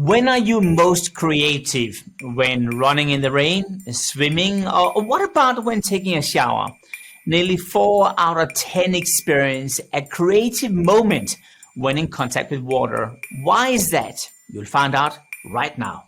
When are you most creative? When running in the rain, swimming, or what about when taking a shower? Nearly 4 out of 10 experience a creative moment when in contact with water. Why is that? You'll find out right now.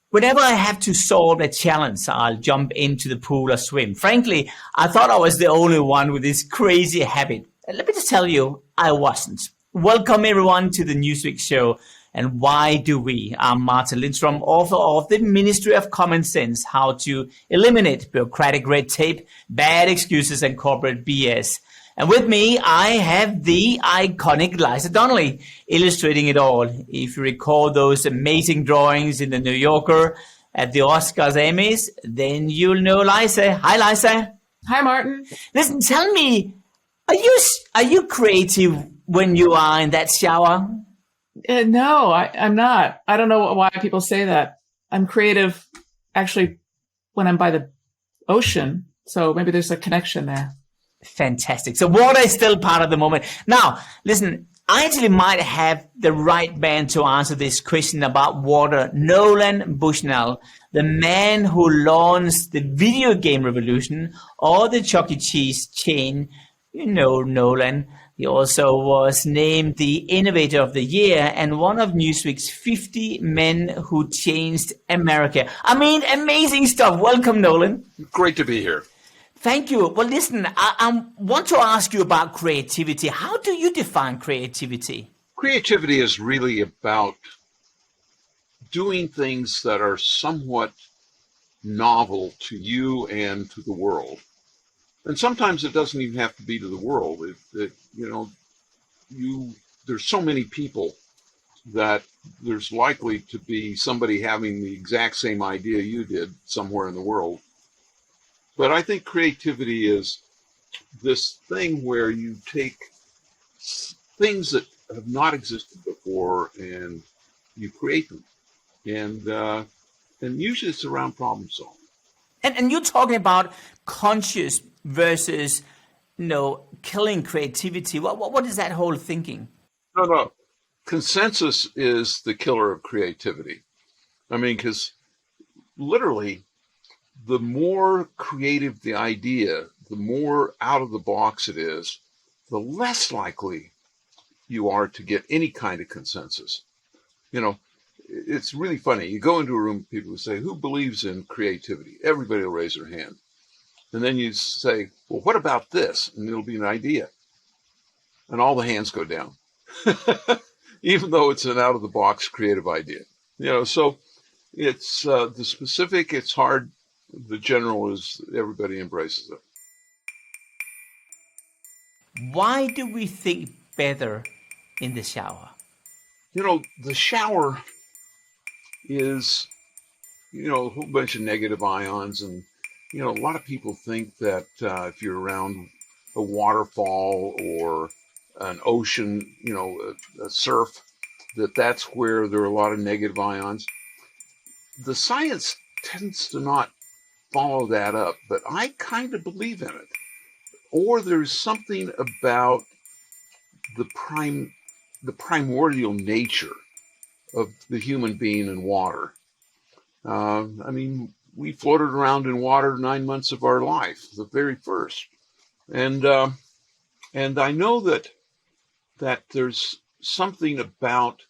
Whenever I have to solve a challenge, I'll jump into the pool or swim. Frankly, I thought I was the only one with this crazy habit. And let me just tell you, I wasn't. Welcome everyone to the Newsweek show. And why do we? I'm Martin Lindstrom, author of The Ministry of Common Sense, How to Eliminate Bureaucratic Red Tape, Bad Excuses, and Corporate BS. And with me, I have the iconic Liza Donnelly illustrating it all. If you recall those amazing drawings in the New Yorker at the Oscars, Emmys, then you'll know Liza. Hi, Liza. Hi, Martin. Listen, tell me, are you creative when you are in that shower? No, I'm not. I don't know why people say that. I'm creative actually when I'm by the ocean. So maybe there's a connection there. Fantastic. So water is still part of the moment. Now, listen, I actually might have the right man to answer this question about water. Nolan Bushnell, the man who launched the video game revolution or the Chuck E. Cheese chain. You know Nolan. He also was named the Innovator of the Year and one of Newsweek's 50 men who changed America. I mean, amazing stuff. Welcome, Nolan. Great to be here. Thank you. Well, listen, I want to ask you about creativity. How do you define creativity? Creativity is really about doing things that are somewhat novel to you and to the world. And sometimes it doesn't even have to be to the world. There's so many people that there's likely to be somebody having the exact same idea you did somewhere in the world. But I think creativity is this thing where you take things that have not existed before and you create them. And usually it's around problem solving. And you're talking about conscious versus, killing creativity. What is that whole thinking? No. Consensus is the killer of creativity. I mean, because literally, the more creative the idea, the more out of the box it is, the less likely you are to get any kind of consensus. It's really funny. You go into a room, people will say, who believes in creativity? Everybody will raise their hand. And then you say, well, what about this? And it'll be an idea. And all the hands go down, even though it's an out of the box creative idea. So it's the specific, it's hard. The general is everybody embraces it. Why do we think better in the shower? The shower is, a whole bunch of negative ions. And, a lot of people think that if you're around a waterfall or an ocean, a surf, that's where there are a lot of negative ions. The science tends to not follow that up, but I kind of believe in it. Or there's something about the primordial nature of the human being in water. We floated around in water 9 months of our life, the very first. And I know that there's something about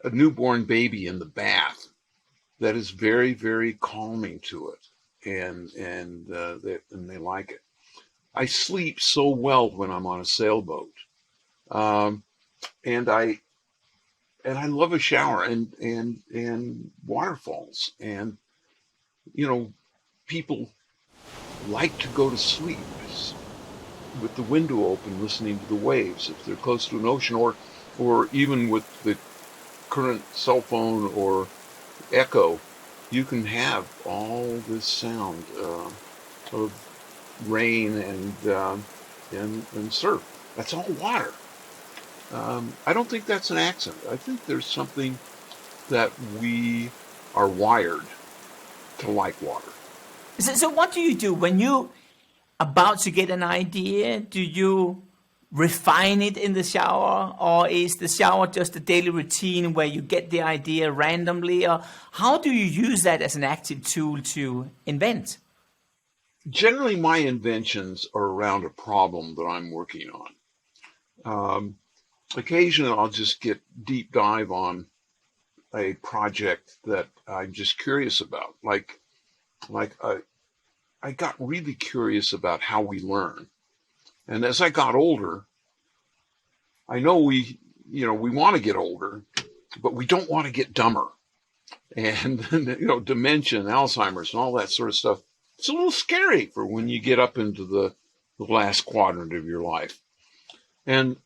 a newborn baby in the bath that is very, very calming to it, and they like it. I sleep so well when I'm on a sailboat, and I love a shower and waterfalls, and people like to go to sleep with the window open, listening to the waves if they're close to an ocean, or or even with the current cell phone or Echo, you can have all this sound of rain and surf. That's all water. I don't think that's an accident. I think there's something that we are wired to like water. So what do you do when you about to get an idea? Do you refine it in the shower, or is the shower just a daily routine where you get the idea randomly, or how do you use that as an active tool to invent? Generally, my inventions are around a problem that I'm working on. Occasionally, I'll just get deep dive on a project that I'm just curious about. I got really curious about how we learn. And as I got older, I know we want to get older, but we don't want to get dumber. And, dementia and Alzheimer's and all that sort of stuff, it's a little scary for when you get up into the last quadrant of your life. And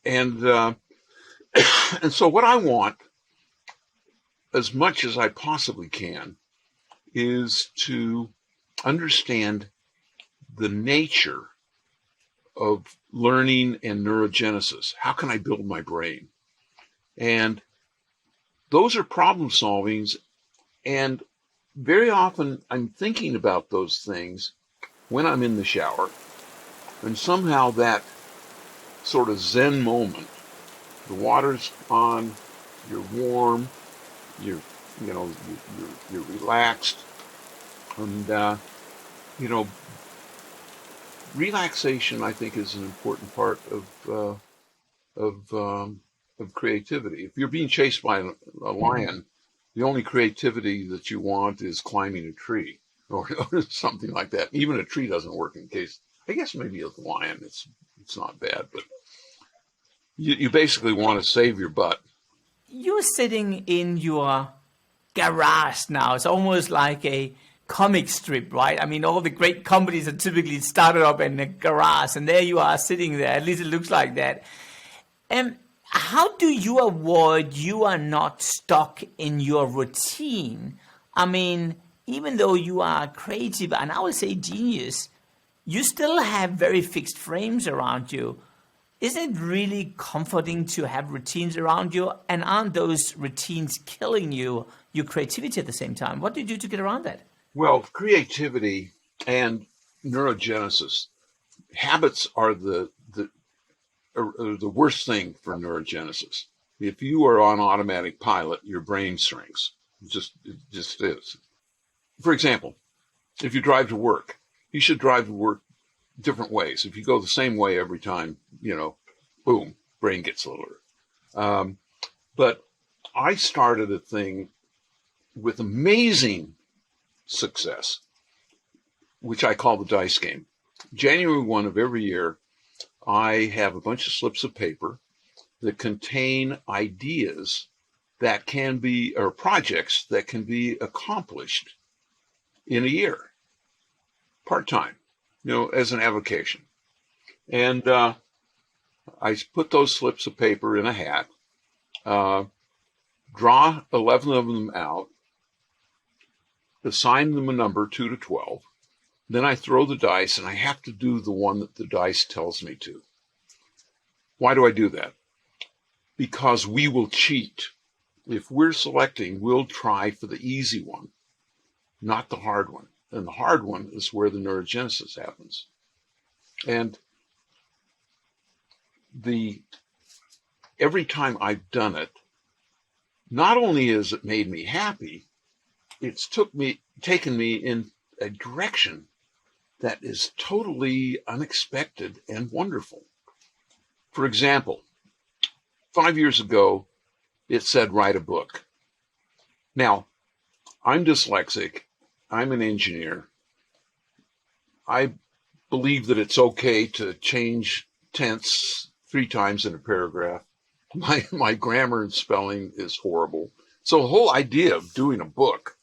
so what I want, as much as I possibly can, is to understand the nature of learning and neurogenesis. How can I build my brain? And those are problem solvings. And very often I'm thinking about those things when I'm in the shower. And somehow that sort of Zen moment, the water's on, you're warm, you're relaxed, and relaxation, I think, is an important part of creativity. If you're being chased by a lion, the only creativity that you want is climbing a tree or something like that. Even a tree doesn't work in case. I guess maybe a lion, it's not bad, but you basically want to save your butt. You're sitting in your garage now. It's almost like a comic strip, right? I mean, all the great companies are typically started up in a garage, and there you are sitting there. At least it looks like that. And how do you avoid you are not stuck in your routine? I mean, even though you are creative and I would say genius, you still have very fixed frames around you. Isn't it really comforting to have routines around you? And aren't those routines killing your creativity at the same time? What do you do to get around that? Well, creativity and neurogenesis, habits are the worst thing for neurogenesis. If you are on automatic pilot, your brain shrinks. It just is. For example, if you drive to work, you should drive to work different ways. If you go the same way every time, boom, brain gets littler. But I started a thing with amazing success, which I call the dice game. January 1 of every year, I have a bunch of slips of paper that contain ideas that can be, or projects that can be accomplished in a year, part-time, as an avocation. And I put those slips of paper in a hat, draw 11 of them out, assign them a number 2 to 12. Then I throw the dice, and I have to do the one that the dice tells me to. Why do I do that? Because we will cheat. If we're selecting, we'll try for the easy one, not the hard one. And the hard one is where the neurogenesis happens. And every time I've done it, not only has it made me happy, it's taken me in a direction that is totally unexpected and wonderful. For example, 5 years ago, it said write a book. Now, I'm dyslexic. I'm an engineer. I believe that it's okay to change tense 3 times in a paragraph. My grammar and spelling is horrible. So the whole idea of doing a book,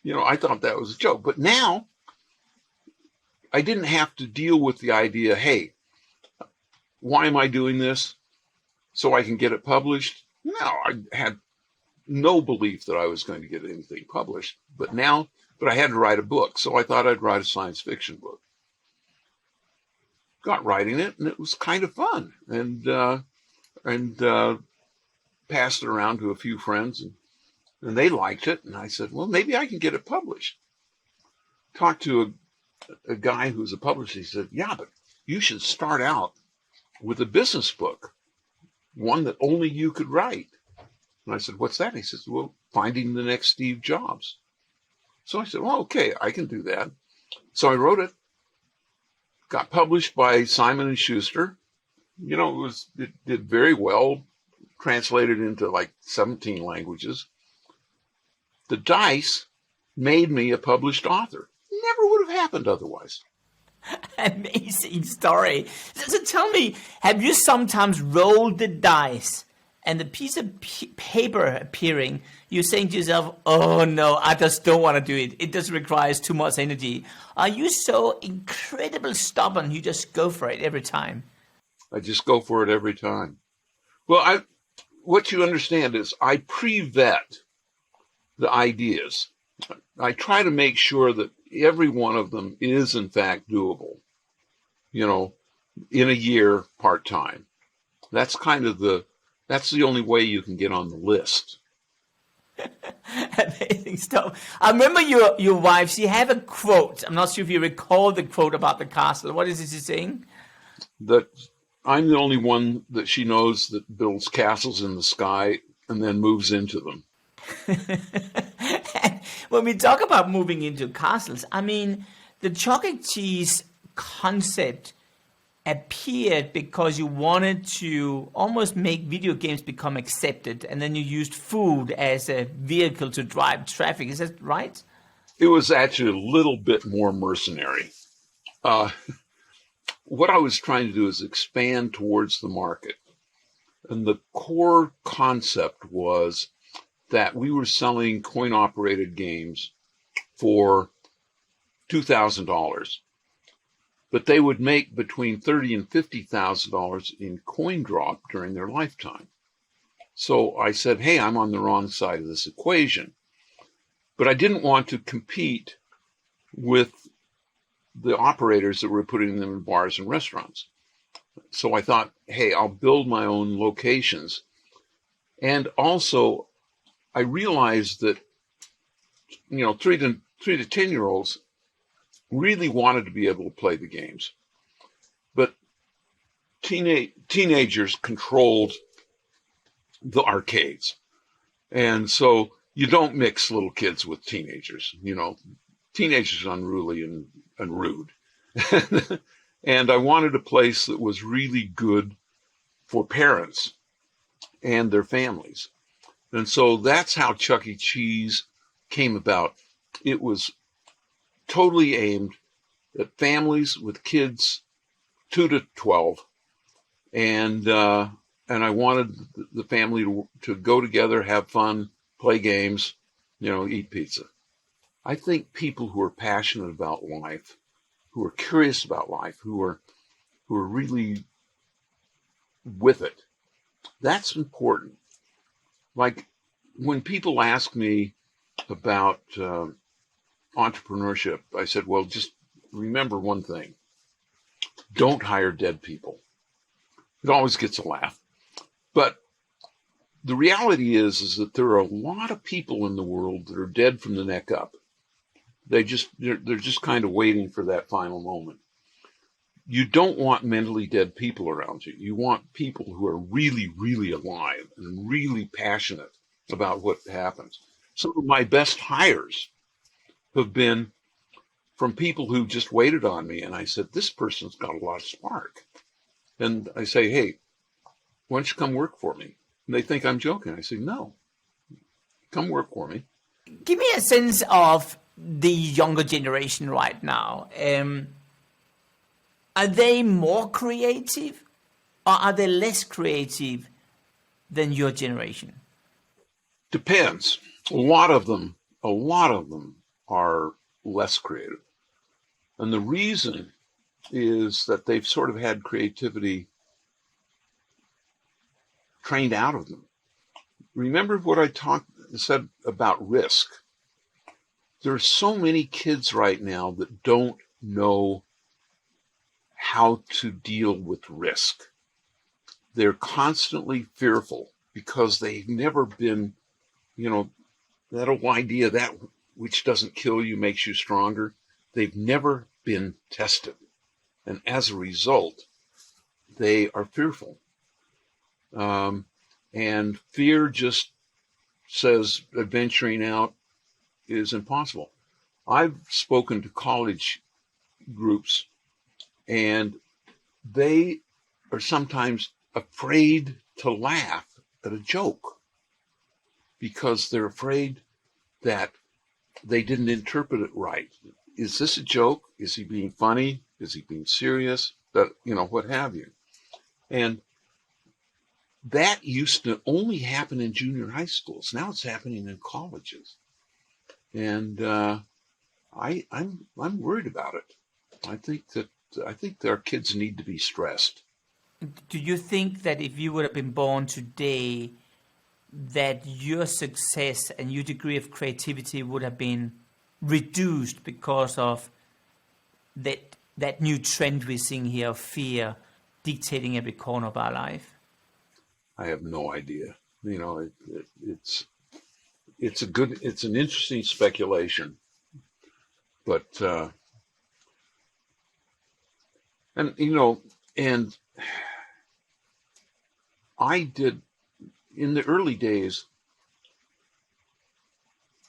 I thought that was a joke. But now I didn't have to deal with the idea, hey, why am I doing this? so I can get it published? No, I had no belief that I was going to get anything published, but I had to write a book. So I thought I'd write a science fiction book. Got writing it, and it was kind of fun, and passed it around to a few friends, and they liked it. And I said, well, maybe I can get it published. Talked to a guy who's a publisher. He said, yeah, but you should start out with a business book, one that only you could write. And I said, what's that? He says, well, finding the next Steve Jobs. So I said, well, okay, I can do that. So I wrote it, got published by Simon and Schuster. You know, it did very well, translated into like 17 languages. The dice made me a published author. Never would have happened otherwise. Amazing story. So tell me, have you sometimes rolled the dice and the piece of paper appearing, you're saying to yourself, oh no, I just don't want to do it. It just requires too much energy. Are you so incredibly stubborn, you just go for it every time? I just go for it every time. Well, what you understand is I pre-vet the ideas. I try to make sure that every one of them is in fact doable, you know, in a year part-time. That's the only way you can get on the list. Amazing stuff. I remember your wife, she had a quote. I'm not sure if you recall the quote about the castle. What is it she's saying? That I'm the only one that she knows that builds castles in the sky and then moves into them. When we talk about moving into castles, I mean, the chalk and cheese concept appeared because you wanted to almost make video games become accepted, and then you used food as a vehicle to drive traffic. Is that right? It was actually a little bit more mercenary. What I was trying to do is expand towards the market. And the core concept was that we were selling coin-operated games for $2,000. But they would make between $30,000 and $50,000 in coin drop during their lifetime. So I said, hey, I'm on the wrong side of this equation. But I didn't want to compete with the operators that were putting them in bars and restaurants. So I thought, hey, I'll build my own locations. And also, I realized that, 3 to 10-year-olds really wanted to be able to play the games. But teenagers controlled the arcades. And so you don't mix little kids with teenagers. Teenagers are unruly and rude. And I wanted a place that was really good for parents and their families. And so that's how Chuck E. Cheese came about. It was totally aimed at families with kids 2 to 12. And I wanted the family to go together, have fun, play games, eat pizza. I think people who are passionate about life, who are curious about life, who are really with it, that's important. Like when people ask me about entrepreneurship, I said, well, just remember one thing. Don't hire dead people. It always gets a laugh. But the reality is that there are a lot of people in the world that are dead from the neck up. They're just kind of waiting for that final moment. You don't want mentally dead people around you. You want people who are really, really alive and really passionate about what happens. Some of my best hires have been from people who just waited on me. And I said, this person's got a lot of spark. And I say, hey, why don't you come work for me? And they think I'm joking. I say, no, come work for me. Give me a sense of the younger generation right now. Are they more creative or are they less creative than your generation? Depends. A lot of them are less creative. And the reason is that they've sort of had creativity trained out of them. Remember what I said about risk. There's so many kids right now that don't know how to deal with risk. They're constantly fearful because they've never been, that old idea that which doesn't kill you makes you stronger. They've never been tested. And as a result, they are fearful. And fear just says adventuring out is impossible. I've spoken to college groups, and they are sometimes afraid to laugh at a joke because they're afraid that they didn't interpret it right. Is this a joke? Is he being funny? Is he being serious? That, what have you. And that used to only happen in junior high schools. Now it's happening in colleges. And I'm worried about it. I think our kids need to be stressed. Do you think that if you would have been born today, that your success and your degree of creativity would have been reduced because of that new trend we're seeing here of fear dictating every corner of our life? I have no idea. It's an interesting speculation, but and I did in the early days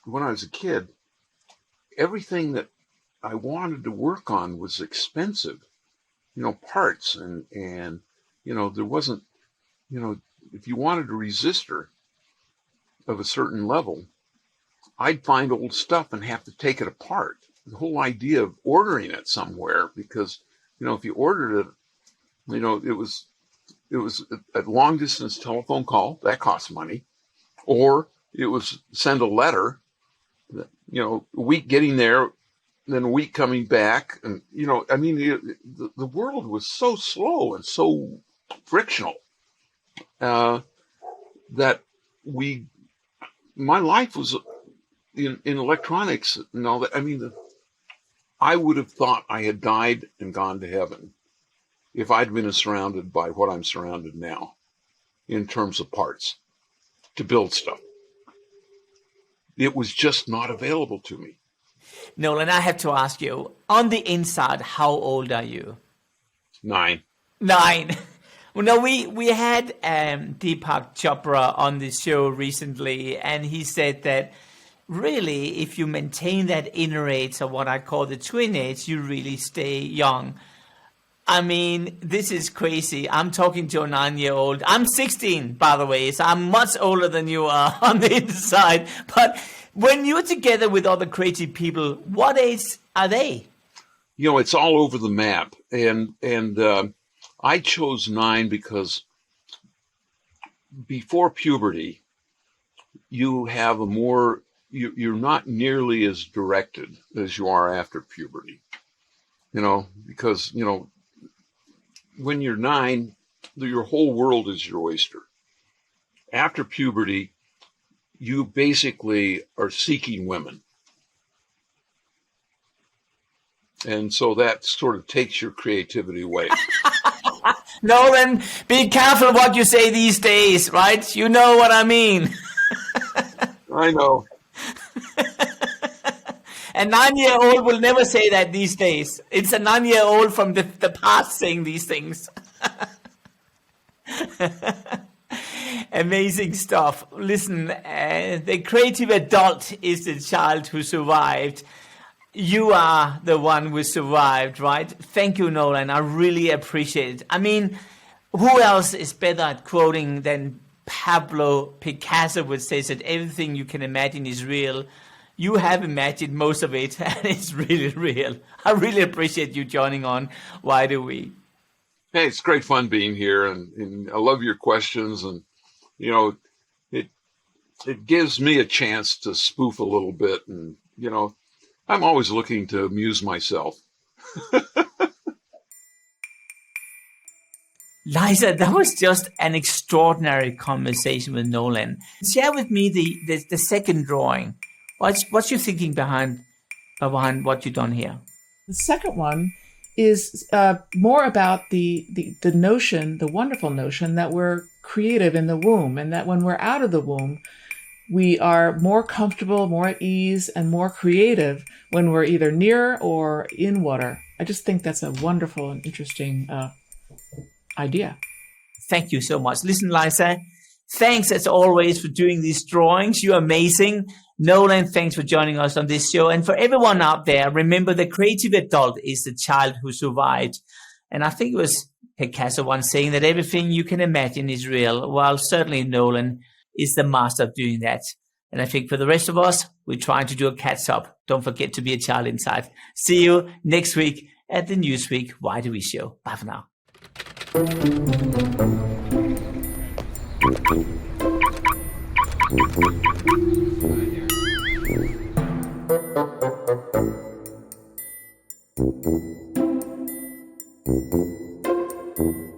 when I was a kid, everything that I wanted to work on was expensive, parts and there wasn't, if you wanted a resistor of a certain level, I'd find old stuff and have to take it apart. The whole idea of ordering it somewhere, because, if you ordered it, it was a long distance telephone call that cost money, or it was send a letter, a week getting there, then a week coming back. And, the world was so slow and so frictional, that my life was in electronics and all that. I would have thought I had died and gone to heaven if I'd been surrounded by what I'm surrounded now in terms of parts to build stuff. It was just not available to me. Nolan, I have to ask you, on the inside, how old are you? 9. 9. Well, no, we had Deepak Chopra on the show recently, and he said that really, if you maintain that inner age, or what I call the twin age, you really stay young. This is crazy. I'm talking to a 9-year-old. I'm 16, by the way, so I'm much older than you are on the inside. But when you're together with other creative people, what age are they? It's all over the map. And I chose 9 because before puberty, you have you're not nearly as directed as you are after puberty, because, when you're 9, your whole world is your oyster. After puberty, you basically are seeking women. And so that sort of takes your creativity away. Nolan, be careful what you say these days, right? You know what I mean. I know. A 9-year-old will never say that these days. It's a 9-year-old from the past saying these things. Amazing stuff. Listen, the creative adult is the child who survived. You are the one who survived, right? Thank you, Nolan. I really appreciate it. Who else is better at quoting than Pablo Picasso, which says that everything you can imagine is real? You have imagined most of it, and it's really real. I really appreciate you joining on Why Do We? Hey, it's great fun being here, and I love your questions, and it gives me a chance to spoof a little bit, and I'm always looking to amuse myself. Liza, that was just an extraordinary conversation with Nolan. Share with me the second drawing. What's your thinking behind what you've done here? The second one is more about the notion, the wonderful notion that we're creative in the womb, and that when we're out of the womb, we are more comfortable, more at ease, and more creative when we're either near or in water. I just think that's a wonderful and interesting idea. Thank you so much. Listen, Liza, thanks as always for doing these drawings. You're amazing. Nolan, thanks for joining us on this show. And for everyone out there, remember the creative adult is the child who survived. And I think it was Picasso once saying that everything you can imagine is real. Well, certainly Nolan is the master of doing that. And I think for the rest of us, we're trying to do a catch up. Don't forget to be a child inside. See you next week at the Newsweek Why Do We show. Bye for now. Thank you.